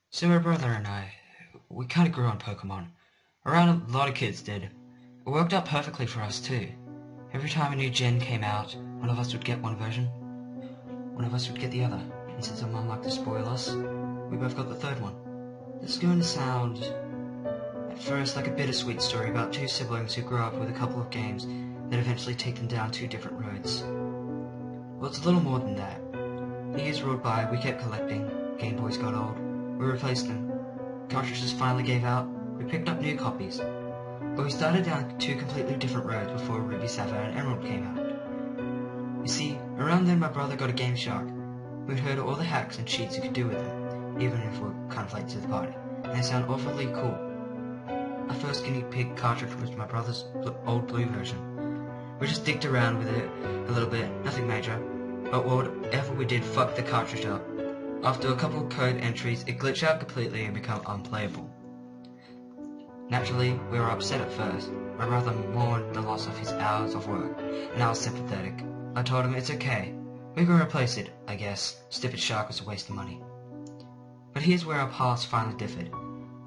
So my brother and I, we kinda grew on Pokemon. Around a lot of kids did. It worked out perfectly for us too. Every time a new gen came out, one of us would get one version, one of us would get the other. And since our mom liked to spoil us, we both got the third one. This is going to sound, at first, like a bittersweet story about two siblings who grew up with a couple of games that eventually take them down two different roads. Well, it's a little more than that. The years rolled by, we kept collecting. Game Boys got old. We replaced them. Cartridges finally gave out. We picked up new copies. But we started down two completely different roads before Ruby, Sapphire, and Emerald came out. You see, around then my brother got a Game Shark. We'd heard all the hacks and cheats you could do with them, even if we were kind of late to the party, and they sound awfully cool. Our first guinea pig cartridge was my brother's old blue version. We just dicked around with it a little bit, nothing major, but whatever we did fucked the cartridge up. After a couple of code entries, it glitched out completely and became unplayable. Naturally, we were upset at first. My brother mourned the loss of his hours of work, and I was sympathetic. I told him it's okay. We can replace it, I guess. Stupid shark was a waste of money. But here's where our paths finally differed.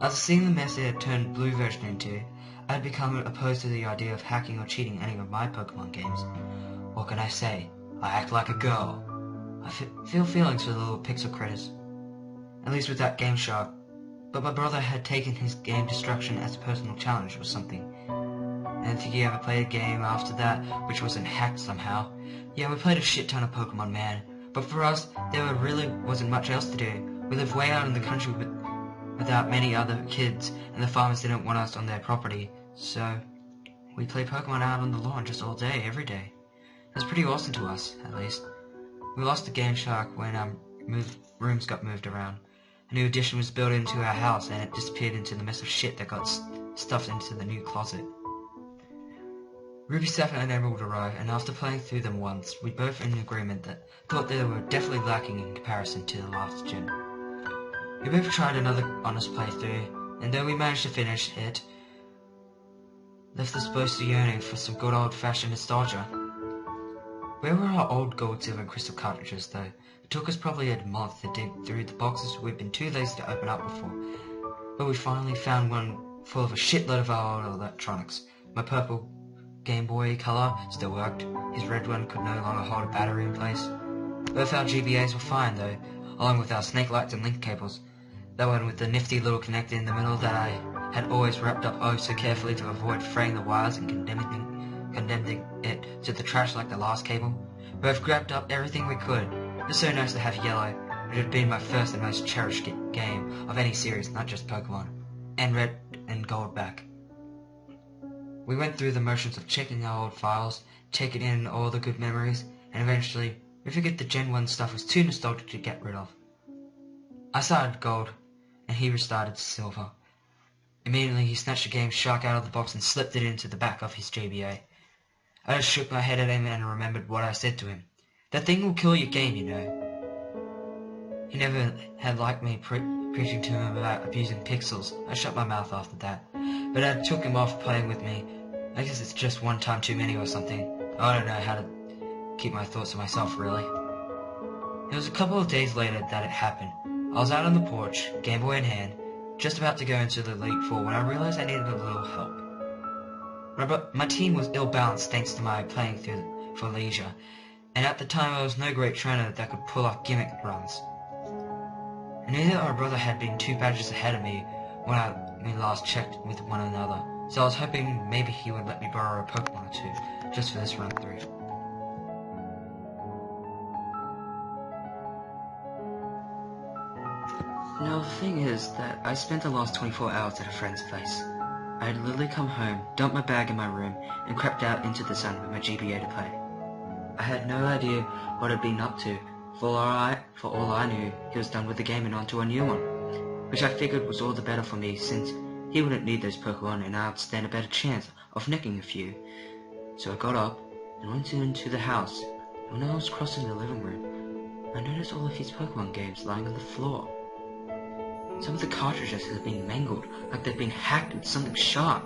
After seeing the mess it had turned blue version into, I had become opposed to the idea of hacking or cheating any of my Pokemon games. What can I say? I act like a girl. I feel feelings for the little pixel critters. At least with that Game Shark. But my brother had taken his game destruction as a personal challenge or something. I don't think he ever played a game after that which wasn't hacked somehow. Yeah, we played a shit ton of Pokemon, man. But for us, there really wasn't much else to do. We lived way out in the country without many other kids, and the farmers didn't want us on their property. So, we played Pokemon out on the lawn just all day, every day. It was pretty awesome to us, at least. We lost the Game Shark when rooms got moved around. A new addition was built into our house, and it disappeared into the mess of shit that got stuffed into the new closet. Ruby, Sapphire, and Emerald arrived, and after playing through them once, we both in agreement that thought they were definitely lacking in comparison to the last gen. We both tried another honest playthrough, and though we managed to finish it, left us both yearning for some good old-fashioned nostalgia. Where were our old gold, silver, and crystal cartridges, though? It took us probably a month to dig through the boxes we'd been too lazy to open up before, but we finally found one full of a shitload of our old electronics. My purple Game Boy Color still worked. His red one could no longer hold a battery in place. Both our GBAs were fine, though, along with our snake lights and link cables. That one with the nifty little connector in the middle that I had always wrapped up oh so carefully to avoid fraying the wires and condemning it to the trash like the last cable. Both grabbed up everything we could. It was so nice to have yellow, which had been my first and most cherished game of any series, not just Pokemon, and red and gold back. We went through the motions of checking our old files, taking in all the good memories, and eventually we figured the Gen 1 stuff was too nostalgic to get rid of. I started gold, and he restarted silver. Immediately he snatched the Game Shark out of the box and slipped it into the back of his GBA. I just shook my head at him and remembered what I said to him. That thing will kill your game, you know. He never had liked me preaching to him about abusing pixels. I shut my mouth after that. But I took him off playing with me. I guess it's just one time too many or something. I don't know how to keep my thoughts to myself, really. It was a couple of days later that it happened. I was out on the porch, Game Boy in hand, just about to go into the Elite Four when I realized I needed a little help. My team was ill-balanced thanks to my playing through for leisure, and at the time I was no great trainer that could pull off gimmick runs. And neither our brother had been 2 badges ahead of me when we last checked with one another, so I was hoping maybe he would let me borrow a Pokemon or 2, just for this run through. Now the thing is that I spent the last 24 hours at a friend's place. I had literally come home, dumped my bag in my room, and crept out into the sun with my GBA to play. I had no idea what I'd been up to. For all I knew, he was done with the game and onto a new one, which I figured was all the better for me since he wouldn't need those Pokemon and I'd stand a better chance of nicking a few. So I got up and went into the house, and when I was crossing the living room, I noticed all of his Pokemon games lying on the floor. Some of the cartridges had been mangled, like they'd been hacked with something sharp.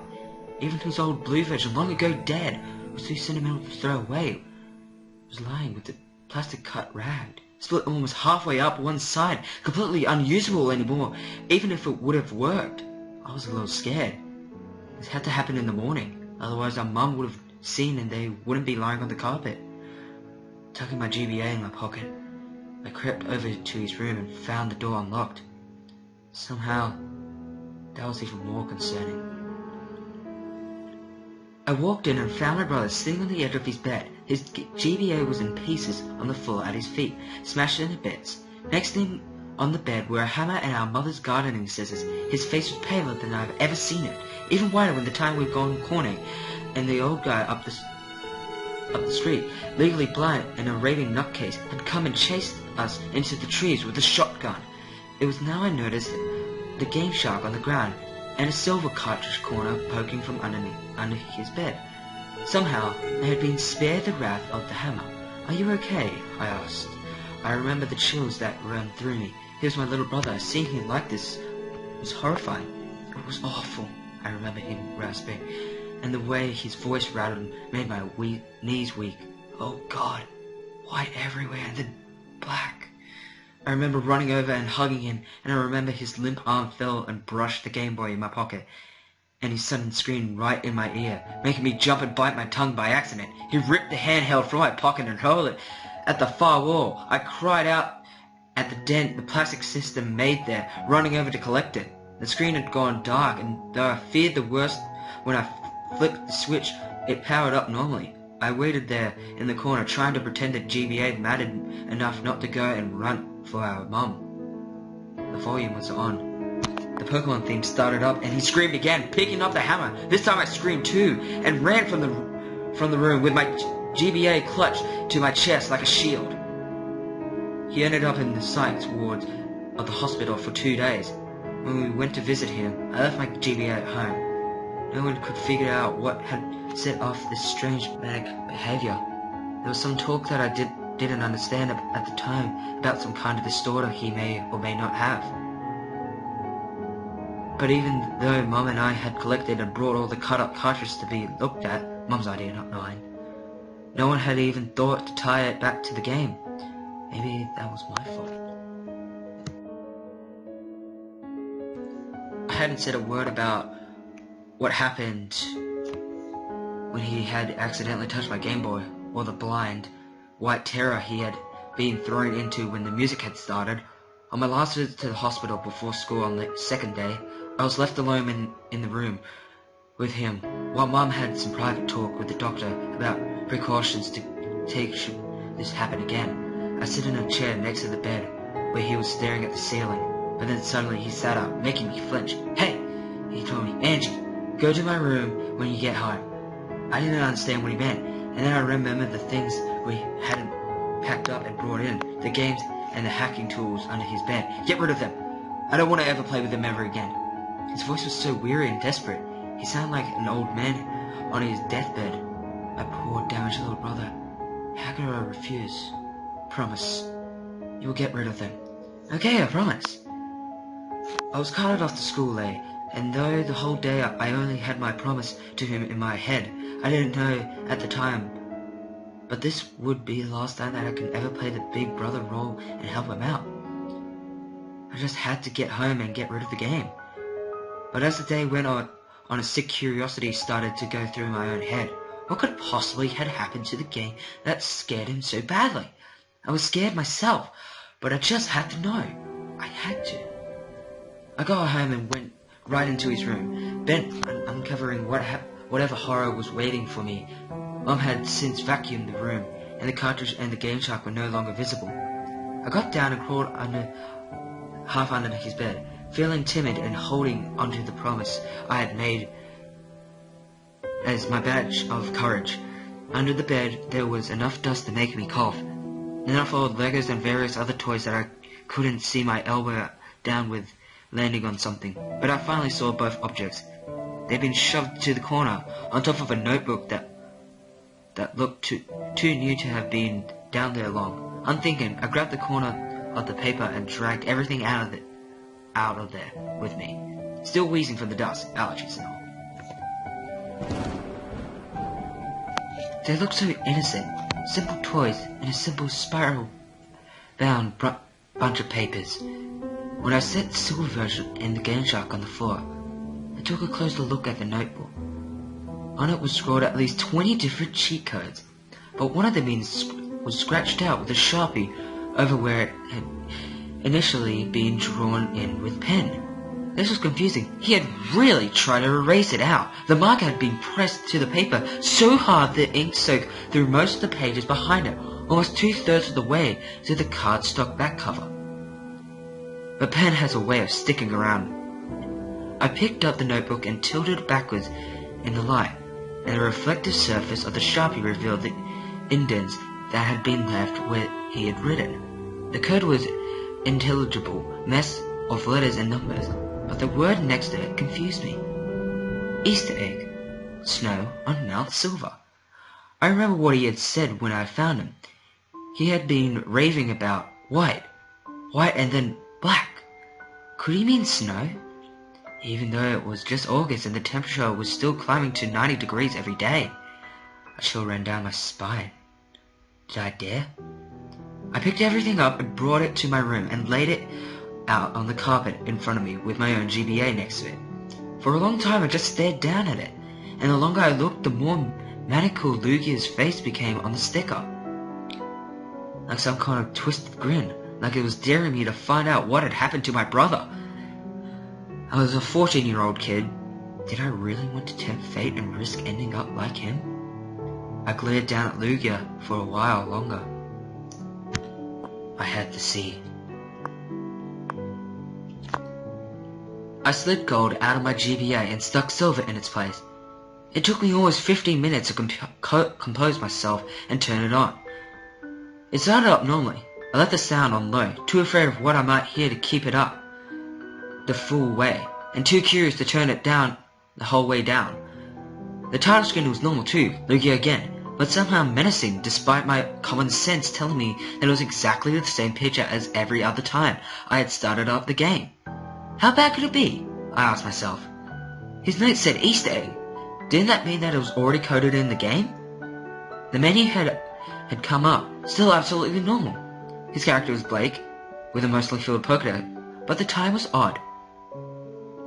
Even his old blue version, long ago dead, was too sentimental to throw away, was lying with the plastic cut ragged, split almost halfway up one side, completely unusable anymore, even if it would have worked. I was a little scared. This had to happen in the morning, otherwise our mum would have seen and they wouldn't be lying on the carpet. Tucking my GBA in my pocket, I crept over to his room and found the door unlocked. Somehow, that was even more concerning. I walked in and found my brother sitting on the edge of his bed. His GBA was in pieces on the floor at his feet, smashed into bits. Next to him on the bed were a hammer and our mother's gardening scissors. His face was paler than I've ever seen it, even whiter when the time we'd gone corning, and the old guy up the street, legally blind and a raving nutcase, had come and chased us into the trees with a shotgun. It was now I noticed the game shark on the ground, and a silver cartridge corner poking from under his bed. Somehow, I had been spared the wrath of the hammer. "Are you okay?" I asked. I remember the chills that ran through me. He was my little brother. Seeing him like this was horrifying. It was awful, I remember him rasping, and the way his voice rattled made my knees weak. Oh God, white everywhere and then black. I remember running over and hugging him, and I remember his limp arm fell and brushed the Game Boy in my pocket, and his sudden scream right in my ear, making me jump and bite my tongue by accident. He ripped the handheld from my pocket and hurled it at the far wall. I cried out at the dent the plastic system made there, running over to collect it. The screen had gone dark, and though I feared the worst, when I flicked the switch, it powered up normally. I waited there in the corner, trying to pretend that GBA mattered enough not to go and run for our mum. The volume was on. The Pokemon theme started up, and he screamed again, picking up the hammer. This time I screamed too, and ran from the room with my GBA clutched to my chest like a shield. He ended up in the psych ward of the hospital for 2 days. When we went to visit him, I left my GBA at home. No one could figure out what had set off this strange manic behavior. There was some talk that I didn't understand at the time about some kind of disorder he may or may not have. But even though Mum and I had collected and brought all the cut-up cartridges to be looked at, Mum's idea, not mine, no one had even thought to tie it back to the game. Maybe that was my fault. I hadn't said a word about what happened when he had accidentally touched my Game Boy, or the blind, white terror he had been thrown into when the music had started. On my last visit to the hospital before school on the second day, I was left alone in the room with him, while Mum had some private talk with the doctor about precautions to take should this happen again. I sit in a chair next to the bed, where he was staring at the ceiling, but then suddenly he sat up, making me flinch. "Hey," he told me, "Angie, go to my room when you get home." I didn't understand what he meant, and then I remembered the things we hadn't packed up and brought in, the games and the hacking tools under his bed. "Get rid of them. I don't want to ever play with them ever again." His voice was so weary and desperate. He sounded like an old man on his deathbed. My poor damaged little brother. How could I refuse? "Promise. You will get rid of them." "Okay, I promise." I was carted off to school late, and though the whole day I only had my promise to him in my head, I didn't know at the time. But this would be the last time that I could ever play the big brother role and help him out. I just had to get home and get rid of the game. But as the day went on, a sick curiosity started to go through my own head. What could possibly have happened to the game that scared him so badly? I was scared myself, but I just had to know. I had to. I got home and went right into his room, bent on uncovering whatever horror was waiting for me. Mum had since vacuumed the room, and the cartridge and the Game Shark were no longer visible. I got down and crawled half under his bed, feeling timid and holding onto the promise I had made as my badge of courage. Under the bed there was enough dust to make me cough, enough old Legos and various other toys that I couldn't see my elbow down with landing on something. But I finally saw both objects. They'd been shoved to the corner, on top of a notebook that looked too new to have been down there long. Unthinking, I grabbed the corner of the paper and dragged everything out of there with me, still wheezing from the dust, allergies and all. They looked so innocent, simple toys in a simple spiral bound bunch of papers. When I set the silver version and the Game Shark on the floor, I took a closer look at the notebook. On it was scrawled at least 20 different cheat codes, but one of them was scratched out with a Sharpie over where it had initially been drawn in with pen. This was confusing. He had really tried to erase it out. The marker had been pressed to the paper so hard the ink soaked through most of the pages behind it, almost 2/3 of the way to the cardstock back cover. But pen has a way of sticking around. I picked up the notebook and tilted it backwards in the light, and the reflective surface of the Sharpie revealed the indents that had been left where he had written. The code was intelligible mess of letters and numbers, but the word next to it confused me. Easter egg. Snow on Mount Silver. I remember what he had said when I found him. He had been raving about white and then black. Could he mean snow? Even though it was just August and the temperature was still climbing to 90 degrees every day, a chill ran down my spine. Did I dare? I picked everything up and brought it to my room and laid it out on the carpet in front of me with my own GBA next to it. For a long time I just stared down at it, and the longer I looked, the more maniacal Lugia's face became on the sticker. Like some kind of twisted grin, like it was daring me to find out what had happened to my brother. I was a 14-year-old kid. Did I really want to tempt fate and risk ending up like him? I glared down at Lugia for a while longer. I had to see. I slid gold out of my GBA and stuck silver in its place. It took me almost 15 minutes to compose myself and turn it on. It started up normally. I left the sound on low, too afraid of what I might hear to keep it up the full way, and too curious to turn it down the whole way down. The title screen was normal too, Lugia again, but somehow menacing despite my common sense telling me that it was exactly the same picture as every other time I had started up the game. How bad could it be? I asked myself. His note said Easter egg. Didn't that mean that it was already coded in the game? The menu had come up, still absolutely normal. His character was Blake, with a mostly filled Pokédex, but the time was odd.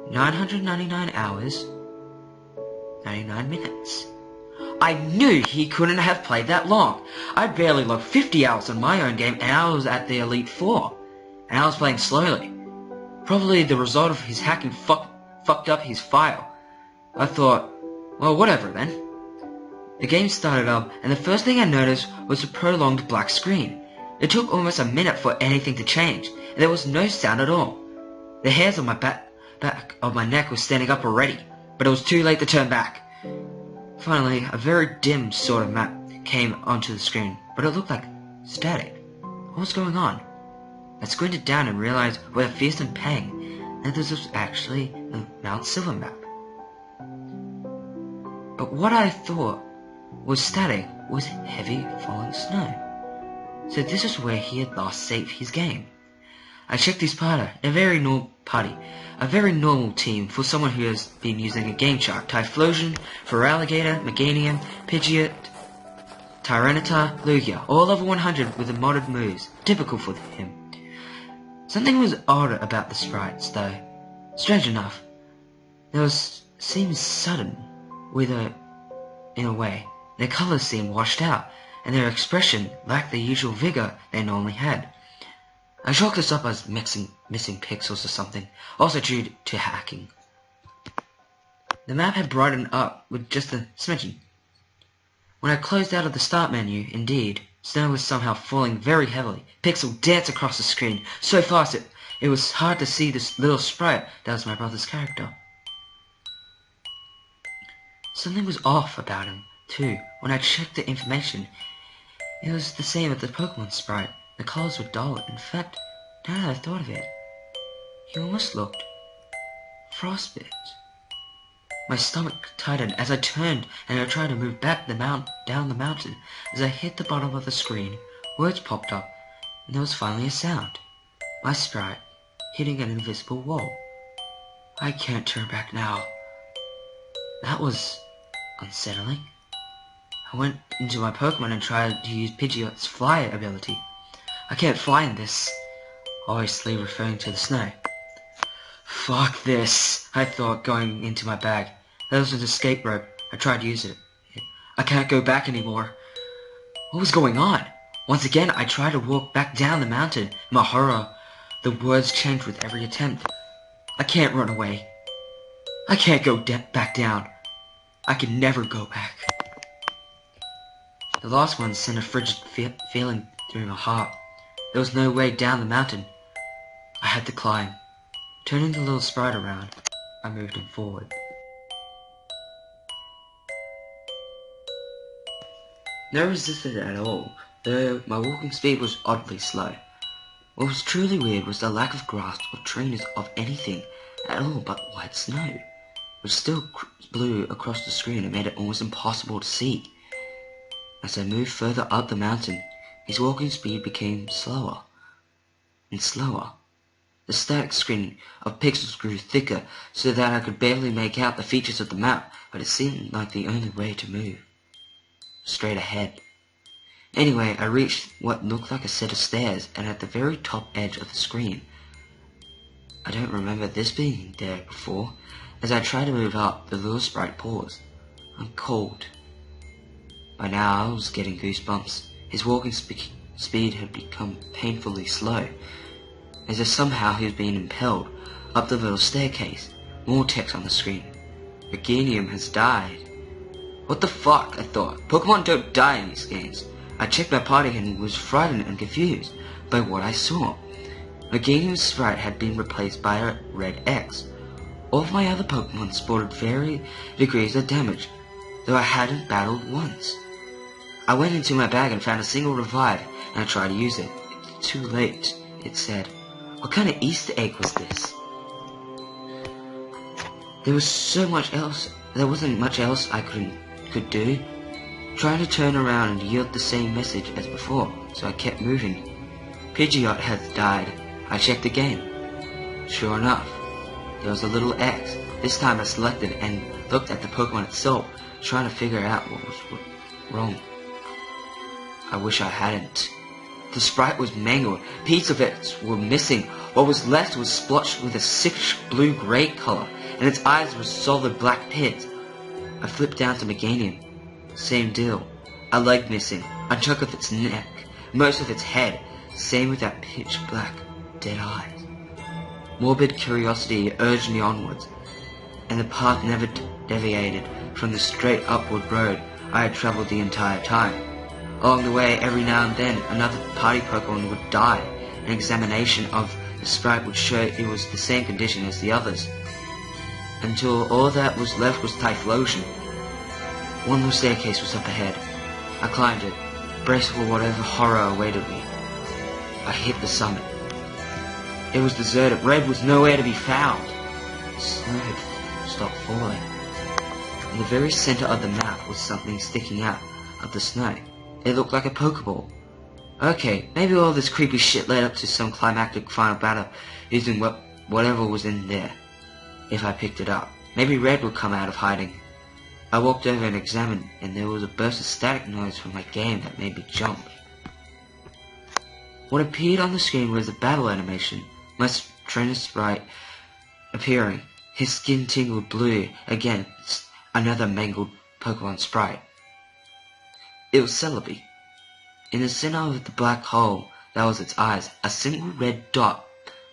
999 hours, 99 minutes. I knew he couldn't have played that long. I barely logged 50 hours on my own game and I was at the Elite Four. And I was playing slowly. Probably the result of his hacking fucked up his file. I thought, well, whatever then. The game started up and the first thing I noticed was a prolonged black screen. It took almost a minute for anything to change, and there was no sound at all. The hairs on my back of my neck were standing up already, but it was too late to turn back. Finally, a very dim sort of map came onto the screen, but it looked like static. What was going on? I squinted down and realized with a fearsome pang that this was actually the Mount Silver map. But what I thought was static was heavy falling snow. So this is where he had last saved his game. I checked his party, a very normal team for someone who has been using a Game Shark, Typhlosion, Feraligatr, Meganium, Pidgeot, Tyranitar, Lugia, all level 100 with the modded moves, typical for him. Something was odd about the sprites, though. Strange enough, seemed sudden, in a way. Their colors seemed washed out, and their expression lacked the usual vigor they normally had. I chalked this up as missing pixels or something, also due to hacking. The map had brightened up with just a smidgen. When I closed out of the start menu, indeed, snow was somehow falling very heavily. Pixel danced across the screen, so fast it was hard to see this little sprite that was my brother's character. Something was off about him, too. When I checked the information, it was the same as the Pokemon sprite. The colors were dull. In fact, now that I thought of it, he almost looked frostbitten. My stomach tightened as I turned and I tried to move back down the mountain. As I hit the bottom of the screen, words popped up, and there was finally a sound. My sprite hitting an invisible wall. I can't turn back now. That was unsettling. I went into my Pokemon and tried to use Pidgeot's fly ability. I can't find this. Obviously referring to the snow. Fuck this, I thought, going into my bag. There was an escape rope. I tried to use it. I can't go back anymore. What was going on? Once again, I tried to walk back down the mountain. My horror, the words changed with every attempt. I can't run away. I can't go back down. I can never go back. The last one sent a frigid feeling through my heart. There was no way down the mountain. I had to climb. Turning the little sprite around, I moved him forward. No resistance at all, though my walking speed was oddly slow. What was truly weird was the lack of grasp or trainers of anything at all but white snow, which still blew across the screen and made it almost impossible to see. As I moved further up the mountain, his walking speed became slower and slower. The static screen of pixels grew thicker so that I could barely make out the features of the map, but it seemed like the only way to move. Straight ahead. Anyway, I reached what looked like a set of stairs, and at the very top edge of the screen. I don't remember this being there before. As I tried to move up, the little sprite paused. I'm cold. By now I was getting goosebumps. His walking speed had become painfully slow, as if somehow he was being impelled up the little staircase. More text on the screen. Beganium has died. What the fuck, I thought. Pokemon don't die in these games. I checked my party and was frightened and confused by what I saw. Beganium's sprite had been replaced by a red X. All of my other Pokemon sported varying degrees of damage, though I hadn't battled once. I went into my bag and found a single revive, and I tried to use it. Too late, it said. What kind of Easter egg was this? There wasn't much else I could do. Trying to turn around and yield the same message as before, so I kept moving. Pidgeot has died. I checked again. Sure enough, there was a little X. This time I selected and looked at the Pokemon itself, trying to figure out what was wrong. I wish I hadn't. The sprite was mangled. Pieces of it were missing. What was left was splotched with a sickish blue-grey color, and its eyes were solid black pits. I flipped down to Meganium. Same deal. A leg missing, a chunk of its neck, most of its head. Same with that pitch-black, dead eyes. Morbid curiosity urged me onwards, and the path never deviated from the straight upward road I had traveled the entire time. Along the way, every now and then, another party Pokemon would die. An examination of the sprite would show it was the same condition as the others, until all that was left was Typhlosion. One more staircase was up ahead. I climbed it, braced for whatever horror awaited me. I hit the summit. It was deserted. Red was nowhere to be found. The snow had stopped falling. In the very center of the map was something sticking out of the snow. It looked like a Pokeball. Okay, maybe all this creepy shit led up to some climactic final battle using whatever was in there. If I picked it up, maybe Red would come out of hiding. I walked over and examined, and there was a burst of static noise from my game that made me jump. What appeared on the screen was a battle animation. My trainer sprite appearing. His skin tingled blue against another mangled Pokemon sprite. It was Celebi. In the center of the black hole that was its eyes, a single red dot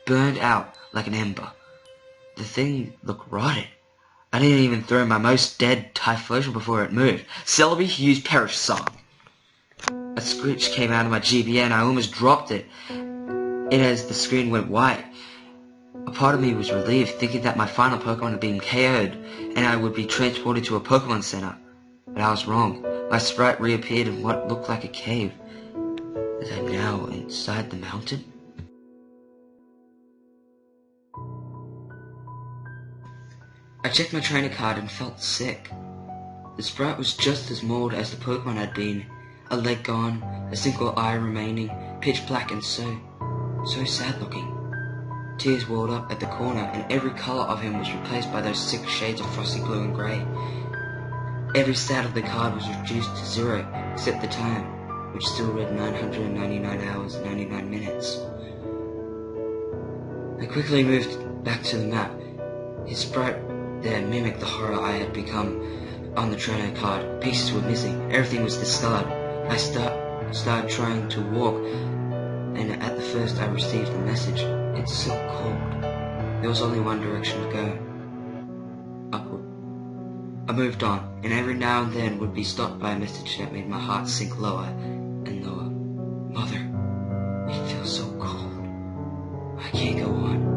burned out like an ember. The thing looked rotted. I didn't even throw my most dead Typhlosion before it moved. Celebi used Perish Song. A screech came out of my GBN. I almost dropped it. As the screen went white. A part of me was relieved, thinking that my final Pokemon had been KO'd and I would be transported to a Pokemon Center. But I was wrong. My sprite reappeared in what looked like a cave. Was I now inside the mountain? I checked my trainer card and felt sick. The sprite was just as mauled as the Pokemon had been. A leg gone, a single eye remaining, pitch black and so sad looking. Tears welled up at the corner, and every color of him was replaced by those 6 shades of frosty blue and grey. Every stat of the card was reduced to 0, except the time. which still read 999 hours, 99 minutes. I quickly moved back to the map. His sprite there mimicked the horror I had become on the trainer card. Pieces were missing. Everything was discolored. I started trying to walk, and at the first I received a message. It's so cold. There was only one direction to go. Upward. I moved on, and every now and then would be stopped by a message that made my heart sink lower and lower. Mother, it feels so cold. I can't go on.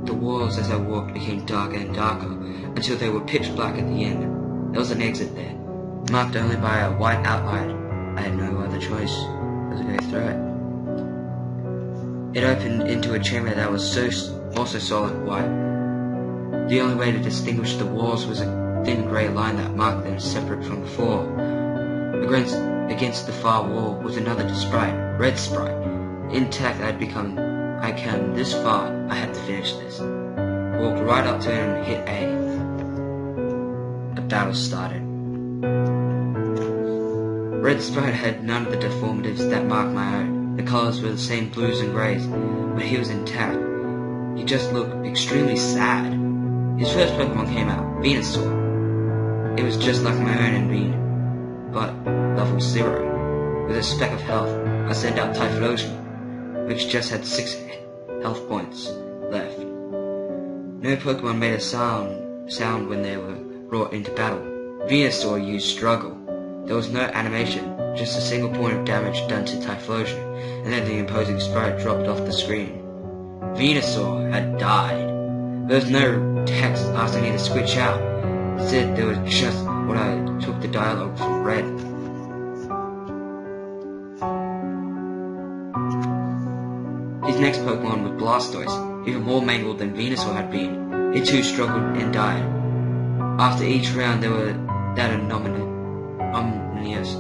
The walls as I walked became darker and darker until they were pitch black at the end. There was an exit there, marked only by a white outline. I had no other choice but to go through it. It opened into a chamber that was also solid white. The only way to distinguish the walls was a thin grey line that marked them separate from the floor. Against the far wall was another sprite, red sprite. Intact I'd come this far, I had to finish this. Walked right up to him and hit A. The battle started. Red sprite had none of the deformities that marked my own. The colours were the same blues and greys, but he was intact. He just looked extremely sad. His first Pokemon came out, Venusaur. It was just like my own and mean, but level 0. With a speck of health, I sent out Typhlosion, which just had 6 health points left. No Pokemon made a sound when they were brought into battle. Venusaur used Struggle. There was no animation, just a single point of damage done to Typhlosion, and then the imposing sprite dropped off the screen. Venusaur had died. There was no text asking me to switch out. Instead, there was just what I took the dialogue from Red. His next Pokemon was Blastoise, even more mangled than Venusaur had been. It too struggled and died. After each round, they were that ominous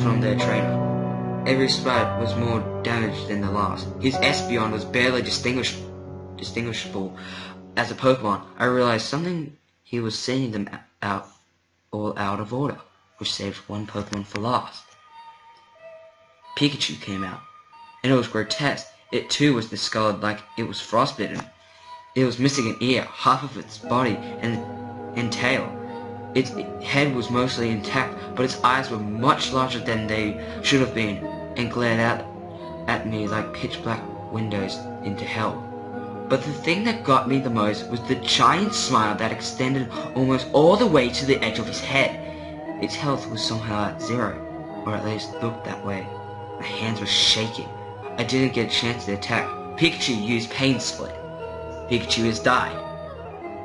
from their trainer. Every sprite was more damaged than the last. His Espeon was barely distinguishable as a Pokemon. I realized something. He was sending them all out of order, which saved one Pokemon for last. Pikachu came out, and it was grotesque. It too was discolored like it was frostbitten. It was missing an ear, half of its body, and tail. Its head was mostly intact, but its eyes were much larger than they should have been, and glared out at me like pitch-black windows into hell. But the thing that got me the most was the giant smile that extended almost all the way to the edge of his head. Its health was somehow at 0, or at least looked that way. My hands were shaking. I didn't get a chance to attack. Pikachu used Pain Split. Pikachu has died.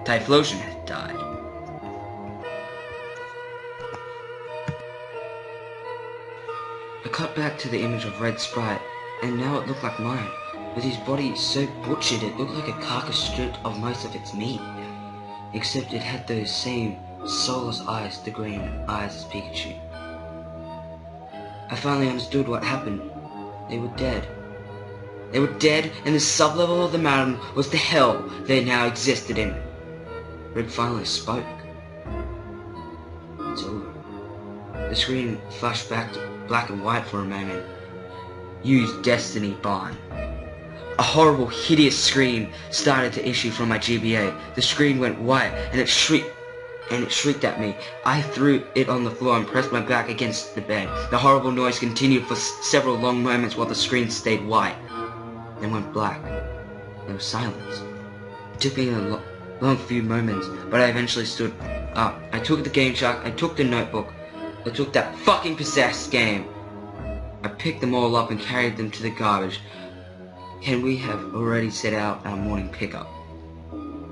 Typhlosion has died. I cut back to the image of Red Sprite, and now it looked like mine. With his body so butchered, it looked like a carcass stripped of most of its meat. Except it had those same soulless eyes, the green eyes as Pikachu. I finally understood what happened. They were dead. They were dead, and the sublevel of the mountain was the hell they now existed in. Red finally spoke. It's over. The screen flashed back to black and white for a moment. Use Destiny Bond. A horrible, hideous scream started to issue from my GBA. The screen went white, and it shrieked at me. I threw it on the floor and pressed my back against the bed. The horrible noise continued for several long moments while the screen stayed white, then went black. There was silence. It took me a long few moments, but I eventually stood up. I took the Game Shark, I took the notebook, I took that fucking possessed game. I picked them all up and carried them to the garbage. And we have already set out our morning pickup.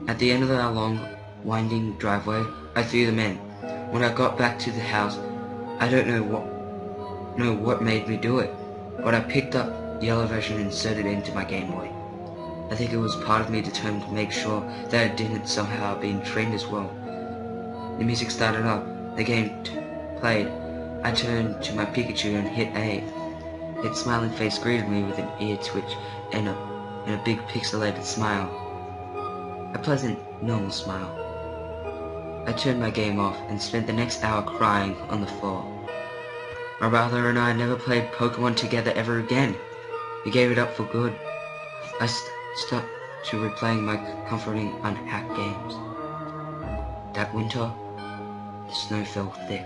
At the end of our long, winding driveway, I threw them in. When I got back to the house, I don't know what made me do it, but I picked up the yellow version and inserted it into my Game Boy. I think it was part of me determined to make sure that it didn't somehow being trained as well. The music started up, the game played. I turned to my Pikachu and hit A. Its smiling face greeted me with an ear twitch and a big pixelated smile. A pleasant, normal smile. I turned my game off and spent the next hour crying on the floor. My brother and I never played Pokemon together ever again. We gave it up for good. I stopped to replaying my comforting unhacked games. That winter, the snow fell thick.